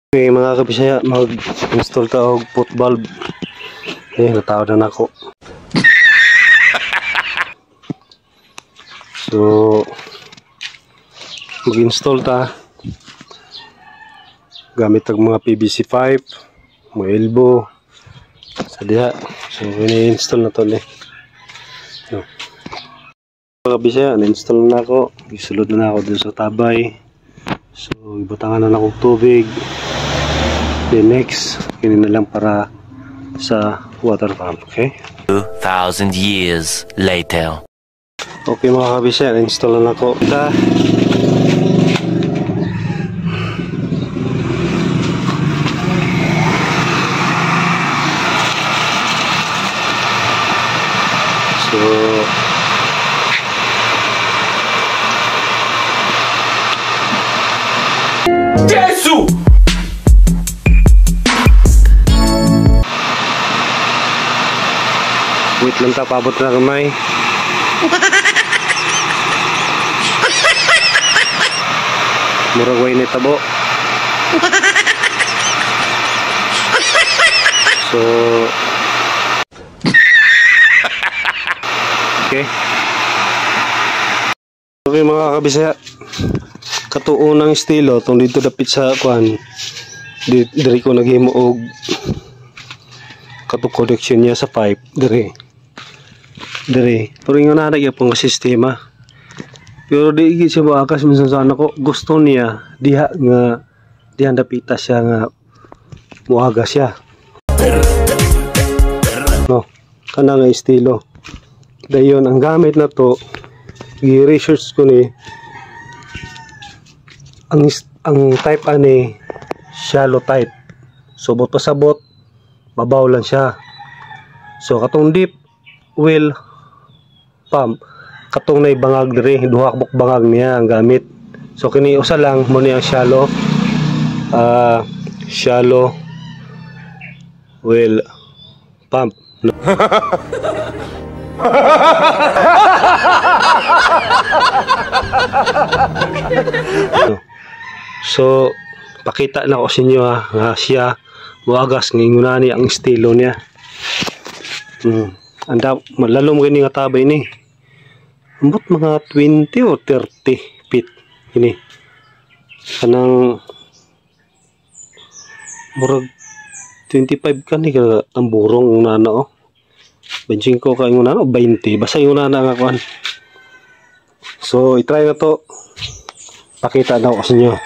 Okay mga kabisaya, mag-install ta og put valve. Natawad na ako. So mag-install ta gamit ang mga PVC pipe, mga elbow sa diha. So ini-install na to ni. Mga kabisaya, na-install na ako. Isulod na ako dun sa tabay. So ibutangan na akong tubig. Then next, kinin na lang para sa water pump, okay? 2,000 years later. Okay mga kabisaya, na-install na ako. So Jesus! wait lang ta, paabot na kamay. Murag way ni tabo. So okay. Okay mga kabisaya, katuo ng estilo tong dito dapit sa kuan. Diri ko naghimo og kato connection niya sa pipe diri. Pero yung nanay pang sistema. Pero di gid siya maakas minsan sana ko gusto niya diha nga diha dapita siya nga muaga siya. No, kana nga estilo. Dayon ang gamit na to, i-research ko ni ang type ani shallow type. So bot pa sabot, mabaw lang siya. So katong deep well pump, katong nay bangag diri, duha ka bangag niya ang gamit. So kini usa lang mo ni ang shallow shallow well pump. No. So pakita na ko sa inyo nga siya muagas ng ingunani ang estilo niya. Anda malalom gani nga tabay ni. Ambot mga 20 o 30 feet ini. Kanang murag 25 ka ni ka ang burong unana oh. 25 ka yung unana o 20 basta yung unana nga kuan. So i-try na to. Pakita na ko sa inyo.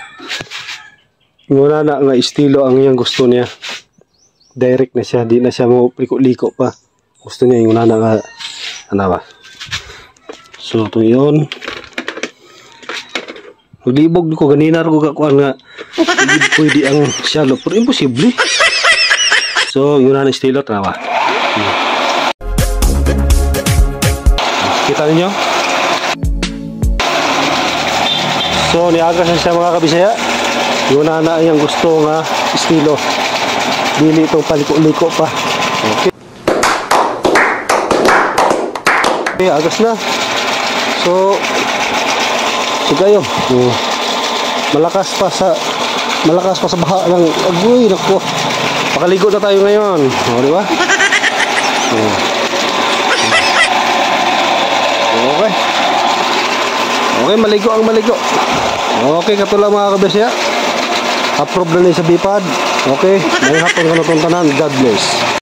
Yung unana nga estilo ang iyang gusto niya. Direct na siya, di na siya mo liko-liko pa. Gusto niya yung unana nga ano ba. So ito yun. Maglibog ko ganina ko kakuan nga pwede ang shallow pero imposible. So yun na estilo trawa. Kita niyo? So niagas na siya mga kabisaya. Yun na yung gusto nga estilo. Dili itong paliko-liko pa. Okay. Okay, agas na. So kayo. Malakas pa sa baha ng agoy nako. Pakaligo na tayo ngayon. O, di ba? Okay. Okay, maligo. Okay, katulad mga kabisaya. Approve na sa bipad. Okay, may hapon ka na tanan. God bless.